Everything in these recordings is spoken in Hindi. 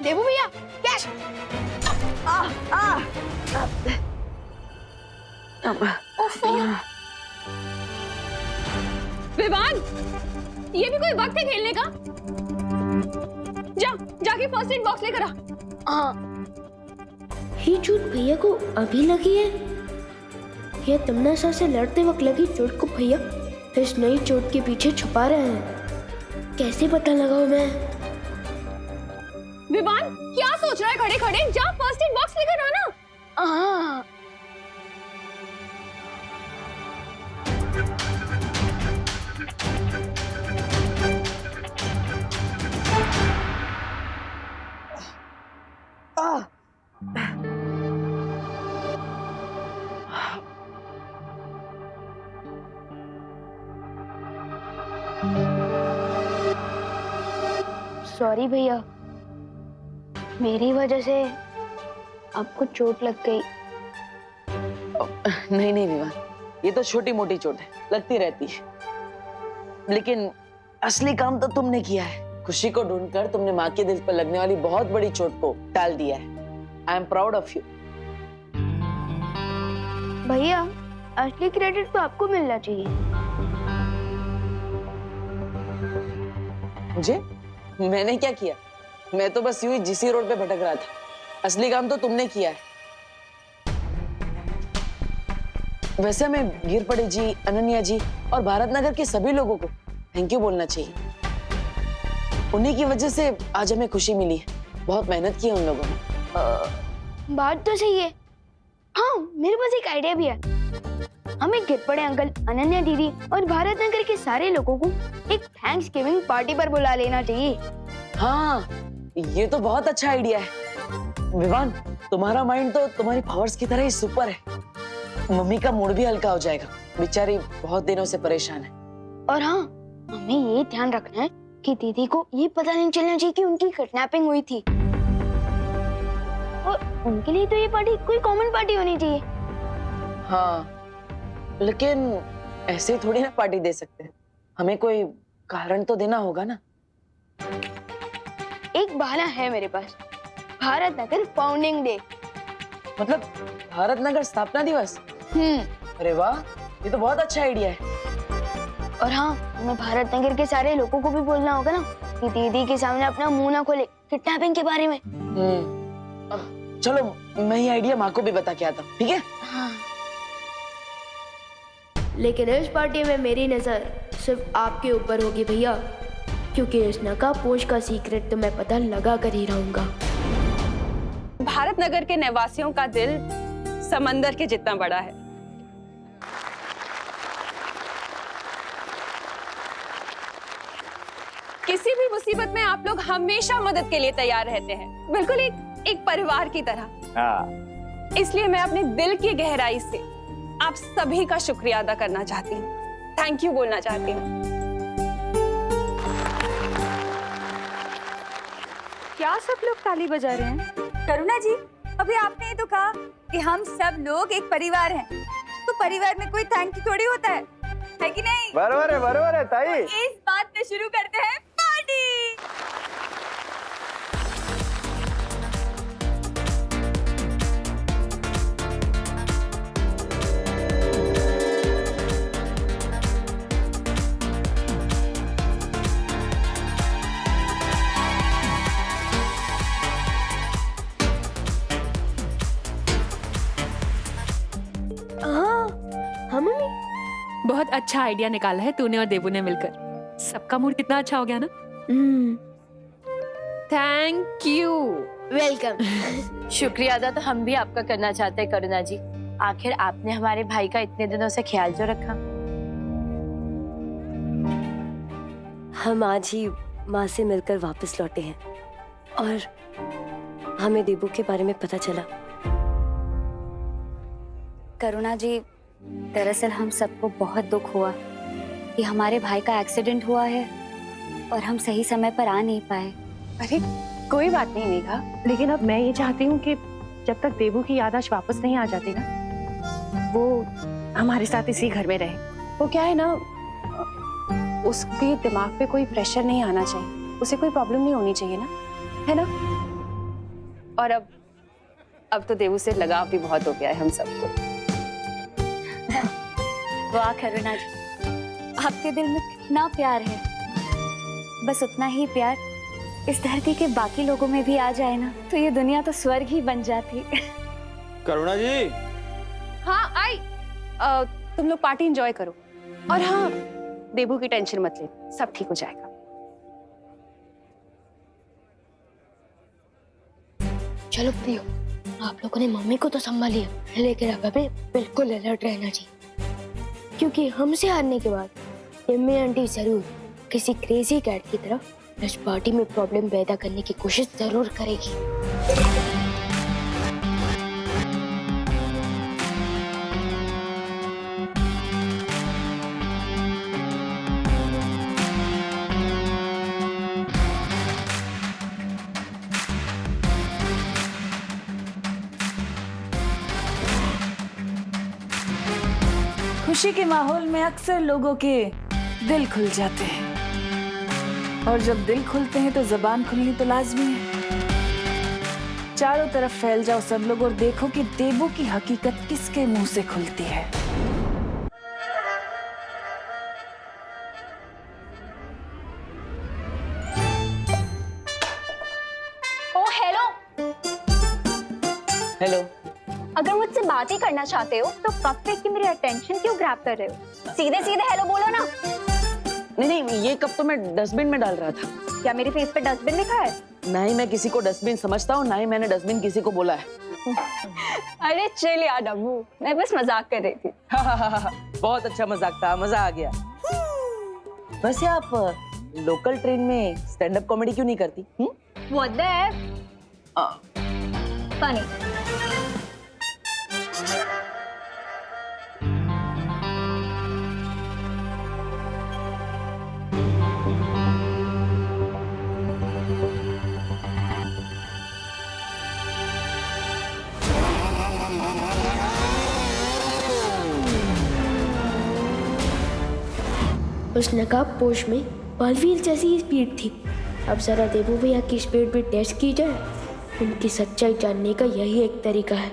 देवू भैया कैच। विवान, ये भी कोई वक्त है खेलने का? जाके फर्स्ट एड बॉक्स लेकर आ। ये चोट भैया को अभी लगी है या तमन्ना सर से लड़ते वक्त लगी चोट को भैया इस नई चोट के पीछे छुपा रहे हैं? कैसे पता लगाऊं मैं? विवान, क्या सोच रहा है खड़े खड़े? जा फर्स्ट एड बॉक्स लेकर आना। सॉरी भैया, मेरी वजह से आपको चोट लग गई। नहीं नहीं विवान, ये तो छोटी मोटी चोट है, लगती रहती है। लेकिन असली काम तो तुमने किया है। खुशी को ढूंढकर तुमने माँ के दिल पर लगने वाली बहुत बड़ी चोट को टाल दिया है। I am proud of you. भैया, असली क्रेडिट तो आपको मिलना चाहिए। मुझे? मैंने क्या किया? मैं तो बस यूं ही जीसी रोड पे भटक रहा था। असली काम तो तुमने किया है। वैसे मैं गिरपड़े जी, अनन्या जी और भारत नगर के सभी लोगों को थैंक यू बोलना चाहिए। उन्हीं की वजह से आज हमें खुशी मिली है। बहुत मेहनत की है उन लोगों ने। बात तो सही है। हाँ, मेरे पास एक आइडिया भी है। हमें गिरपड़े अंकल, अनन्या दीदी और भारत नगर के सारे लोगों को एक थैंक्स गिविंग पार्टी पर बुला लेना चाहिए। हाँ, ये तो बहुत अच्छा आइडिया है। विवान, तुम्हारा माइंड तो तुम्हारी पावर्स की तरह ही सुपर है। मम्मी का मूड भी हल्का हो जाएगा। बेचारी बहुत दिनों से परेशान है। और हाँ, हमें ये ध्यान रखना है कि दीदी को ये पता नहीं चलना चाहिए कि उनकी किडनैपिंग हुई थी। और उनके लिए तो ये पार्टी कोई कॉमन पार्टी होनी चाहिए। हाँ, लेकिन ऐसे थोड़ी ना पार्टी दे सकते हैं। हमें कोई कारण तो देना होगा ना। एक बहाना है मेरे पास। Bharat Nagar founding day. मतलब भारत नगर स्थापना दिवस? अरे वाह, ये तो बहुत अच्छा आइडिया है। और हाँ, हमें भारत नगर के सारे लोगों को भी बोलना होगा ना कि दीदी के सामने अपना मुंह ना खोले किडनैपिंग के बारे में। अब चलो, मैं ये आइडिया माँ को भी बता के आता हूँ, ठीक है? हाँ। लेकिन इस पार्टी में मेरी नजर सिर्फ आपके ऊपर होगी भैया, क्योंकि इस नकाबपोश का सीक्रेट तो मैं पता लगा कर ही रहूंगा। भारत नगर के निवासियों का दिल समंदर के जितना बड़ा है। किसी भी मुसीबत में आप लोग हमेशा मदद के लिए तैयार रहते हैं, बिल्कुल एक परिवार की तरह। हाँ। इसलिए मैं अपने दिल की गहराई से आप सभी का शुक्रिया अदा करना चाहती हूँ। थैंक यू बोलना चाहती हूँ। क्या सब लोग ताली बजा रहे हैं? करुणा जी, अभी आपने ही तो कहा कि हम सब लोग एक परिवार हैं, तो परिवार में कोई थैंक यू थोड़ी होता है कि नहीं? बरोबर है ताई। इस बात पे शुरू करते हैं पार्टी। बहुत अच्छा आइडिया निकाला है तूने और देवू ने मिलकर। सबका मूड कितना अच्छा हो गया ना। Thank you. वेलकम। शुक्रिया अदा तो हम भी आपका करना चाहते हैं करुणा जी। आखिर आपने हमारे भाई का इतने दिनों से ख्याल जो रखा। हम आज ही माँ से मिलकर वापस लौटे हैं और हमें देबू के बारे में पता चला। करुणा जी, दरअसल हम सबको बहुत दुख हुआ कि हमारे भाई का एक्सीडेंट हुआ है और हम सही समय पर आ नहीं पाए। अरे कोई बात नहीं नेहा, लेकिन अब मैं ये चाहती हूँ कि जब तक देवू की याददाश्त वापस नहीं आ जाती ना, वो हमारे साथ इसी घर में रहे। वो क्या है ना, उसके दिमाग पे कोई प्रेशर नहीं आना चाहिए, उसे कोई प्रॉब्लम नहीं होनी चाहिए ना, है ना? और अब तो देवू से लगाव भी बहुत हो गया है हम सबको। वाह करुणा जी, आपके दिल में कितना प्यार है। बस उतना ही प्यार इस धरती के बाकी लोगों में भी आ जाए ना, तो ये दुनिया तो स्वर्ग ही बन जाती। करुणा जी। हाँ आई। तुम लोग पार्टी एंजॉय करो, और हाँ देवू की टेंशन मत ले, सब ठीक हो जाएगा। चलो प्रियो, आप लोगों ने मम्मी को तो संभालिए, लेकिन अब हमें बिल्कुल अलर्ट रहना चाहिए, क्योंकि हमसे हारने के बाद यम्मी आंटी जरूर किसी क्रेजी कैट की तरह इस पार्टी में प्रॉब्लम पैदा करने की कोशिश जरूर करेगी। खुशी के माहौल में अक्सर लोगों के दिल खुल जाते हैं, और जब दिल खुलते हैं तो जबान खुलनी तो लाजमी है। चारों तरफ फैल जाओ सब लोग और देखो कि देवू की हकीकत किसके मुंह से खुलती है। ओ हेलो। हेलो। अगर मुझसे बात ही करना चाहते हो तो कब तक की मेरी अटेंशन क्यों ग्रैब कर रहे हो? सीधे सीधे हेलो बोलो ना। नहीं, ये कप तो मैं डस्टबिन में डाल रहा था। क्या मेरे फेस पे डस्टबिन लिखा है? ना ही मैं किसी को डस्टबिन समझता हूँ, ना ही मैंने डस्टबिन किसी को बोला है। अरे चल यार डब्बू, मैं बस मजाक कर रही थी। बहुत अच्छा मजाक था, मजा आ गया। वैसे आप लोकल ट्रेन में स्टैंड अप कॉमेडी क्यों नहीं करती? What the F? Funny. उस नकाब पोश में बालवीर जैसी स्पीड थी। अब जरा देवू भैया की स्पीड भी टेस्ट की जाए, उनकी सच्चाई जानने का यही एक तरीका है।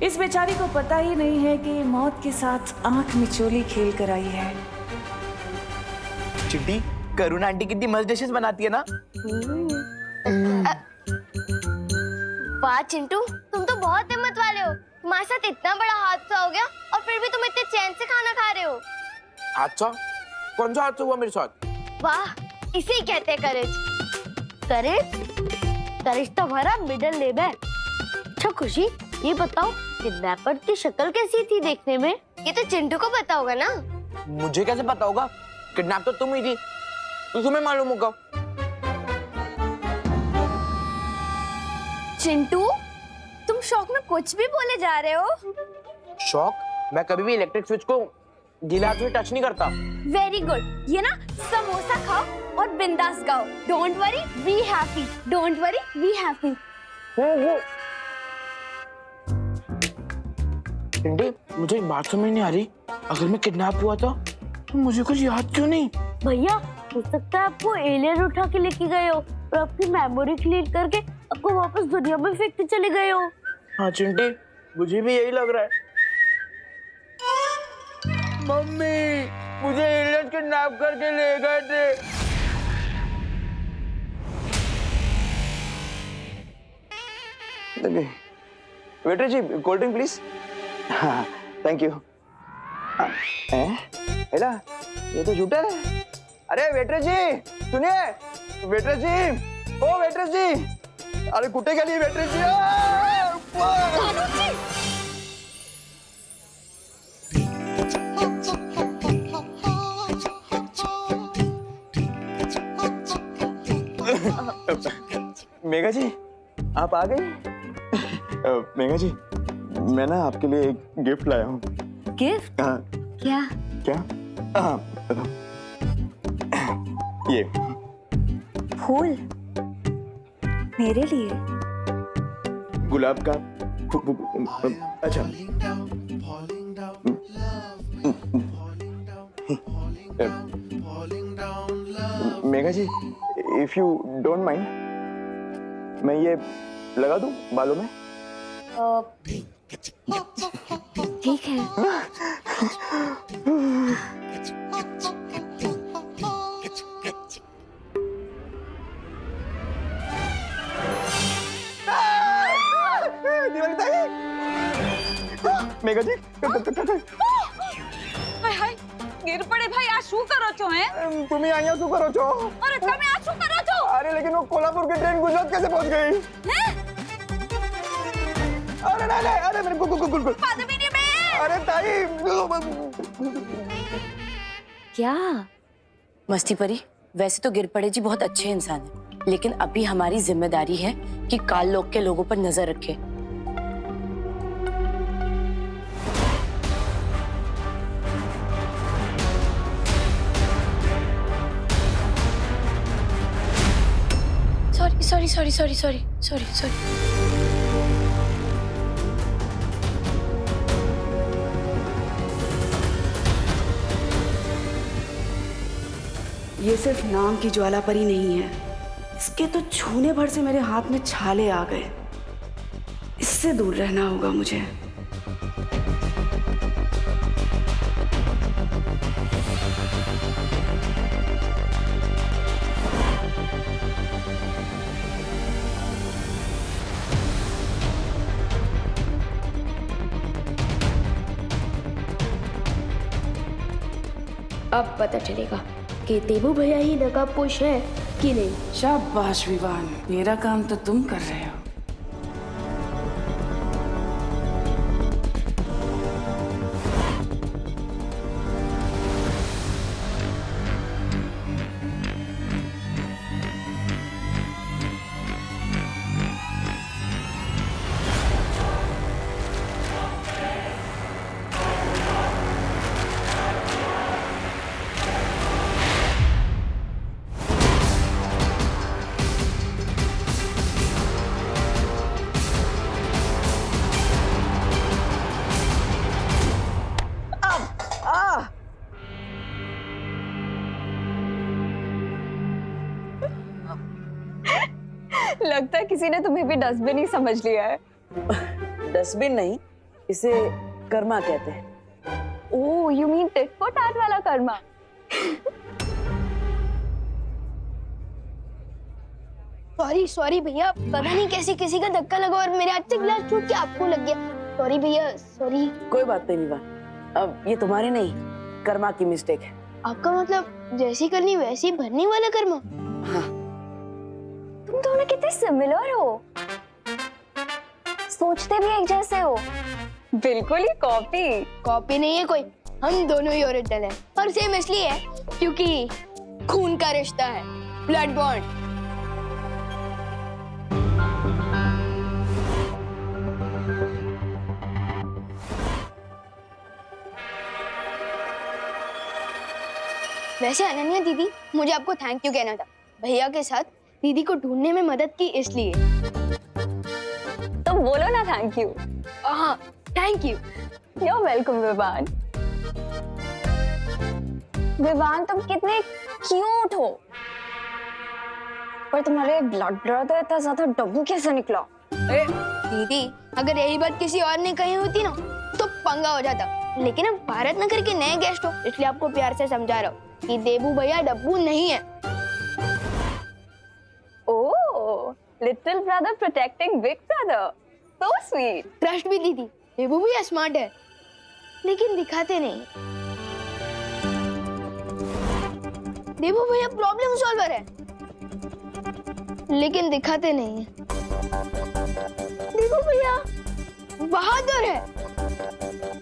इस बेचारी को पता ही नहीं है कि मौत के साथ आंख मिचोली खेल कर आई है। चिट्टी, करुणा आंटी कितनी मस्त डिशेस बनाती है ना। वाह चिंटू, तुम तो बहुत हिम्मत वाले हो। तुम्हारे साथ इतना बड़ा हादसा हो गया और फिर भी तुम इतने चैन से खाना खा रहे हो। हादसा? कौन सा हादसा हुआ मेरे साथ? वाह, इसे ही कहते हैं करेज। करेज तो हमारा मिडिल नेम है। अच्छा खुशी, ये बताओ किडनैपर की शक्ल कैसी थी देखने में? ये तो चिंटू को पता होगा ना। मुझे कैसे पता होगा? किडनैप तो तुम ही थी, तो तुम्हें मालूम होगा। चिंटू, तुम शौक में कुछ भी बोले जा रहे हो। शौक? मैं कभी भी इलेक्ट्रिक स्विच को गीले हाथ से टच नहीं करता। Very good. ये ना समोसा खाओ और बिंदास गाओ। Don't worry, be happy. Don't worry, be happy. Chinti, मुझे एक बात समझ नहीं आ रही। अगर मैं किडनैप हुआ था तो मुझे कुछ याद क्यों नहीं? भैया, हो सकता है आपको एलियन उठा के लेके गए हो और आपकी मेमोरी क्लीन करके आपको वापस दुनिया में फेंकते चले गए हो। हाँ चिंटी, मुझे भी यही लग रहा है। मम्मी, मुझे एलियन किडनैप करके ले गए थे। Waiter ji, cold drink please. हाँ, थैंक यू। हेला, ये तो झूठा है। अरे वेटर जी, सुनिए। वेटर जी, ओ वेटर जी, अरे कुत्ते के लिए वेटर जी। मेघा जी, आप आ गई? मेघा जी, मैं ना आपके लिए एक गिफ्ट लाया हूँ। गिफ्ट? हाँ। क्या? क्या? हाँ, बताओ। ये फूल मेरे लिए? गुलाब का। अच्छा। मेघा जी, इफ यू डोंट माइंड, मैं ये लगा दूं बालों में? ठीक है। दिवाली ताई! मेघा जी, હાય હાય ગીર પડે ભાઈ આ શું કરો છો હે तुम्ही અહીંયા શું કરો છો? અરે તમે આ શું કરો છો अरे लेकिन वो कोल्हापुर की ट्रेन गुजरात कैसे पहुंच गई? હે अरे नहीं नहीं, अरे मेरे गुल પાદમીની બેન अरे ताई, क्या? मस्ती परी, वैसे तो गिरपड़े जी बहुत अच्छे इंसान हैं, लेकिन अभी हमारी जिम्मेदारी है कि काल लोक के लोगों पर नजर रखें। सॉरी। ये सिर्फ नाम की ज्वाला परी नहीं है, इसके तो छूने भर से मेरे हाथ में छाले आ गए। इससे दूर रहना होगा मुझे। अब पता चलेगा कि देबू भैया ही नकाबपोश है कि नहीं। शाबाश विवान, मेरा काम तो तुम कर रहे हो। लगता है किसी ने तुम्हें भी डस्टबिन ही समझ लिया है। डस्टबिन नहीं, इसे कर्मा कहते हैं। Oh, you mean tit for tat वाला कर्मा। सॉरी भैया, पता नहीं कैसे किसी का धक्का लगा और मेरे हाथ से गिलास छूट के आपको लग गया। सॉरी भैया, सॉरी। कोई बात नहीं विवान, अब ये तुम्हारी नहीं, कर्मा की मिस्टेक है। आपका मतलब जैसी करनी वैसी भरने वाला कर्मा? हाँ। तुम दोनों कितने सिमिलर हो, सोचते भी एक जैसे हो। बिल्कुल ही कॉपी नहीं है कोई, हम दोनों ही ओरिजिनल हैं। और सेम इसलिए है क्योंकि खून का रिश्ता है, ब्लड बॉन्ड। वैसे अनन्या दीदी, मुझे आपको थैंक यू कहना था। भैया के साथ दीदी को ढूंढने में मदद की इसलिए। तो बोलो ना थैंक यू। हाँ, thank you. You are welcome Vivan. Vivan, तुम कितने क्यूट हो, पर तुम्हारे ब्लड ब्रदर इतना ज्यादा डब्बू कैसे निकला? दीदी, अगर यही बात किसी और ने कही होती ना तो पंगा हो जाता। लेकिन अब भारत नगर के नए गेस्ट हो, इसलिए आपको प्यार से समझा रहा हूँ कि देबू भैया डब्बू नहीं है। Oh, little brother protecting big brother, so sweet. Trust भी दीदी, देबू भैया स्मार्ट है लेकिन दिखाते नहीं। देबू भैया प्रॉब्लम सॉल्वर है लेकिन दिखाते नहीं है। देबू भैया बहादुर है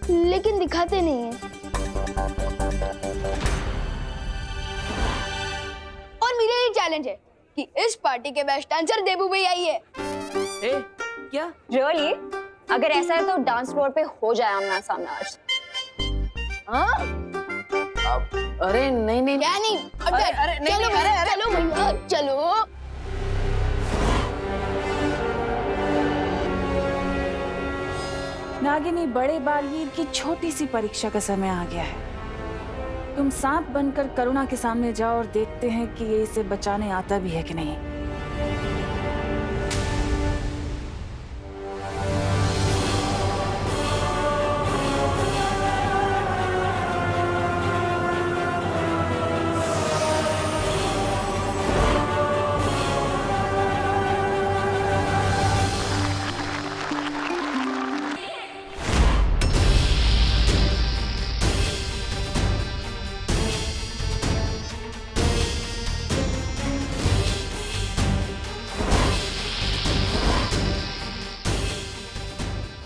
लेकिन दिखाते नहीं है। और मेरा ये चैलेंज है कि इस पार्टी के बेस्ट डांसर देबू भैया ही है। क्या? रियली? अगर ऐसा है तो डांस फ्लोर पे हो जाए आमना सामना आज। हाँ? अरे नहीं। क्या नहीं? अरे नहीं, चलो अरे चलो भैया, चलो। नागिनी, बड़े बालवीर की छोटी सी परीक्षा का समय आ गया है। तुम सांप बनकर करुणा के सामने जाओ और देखते हैं कि ये इसे बचाने आता भी है कि नहीं।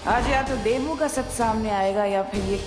आज या तो देवू का सच सामने आएगा या फिर ये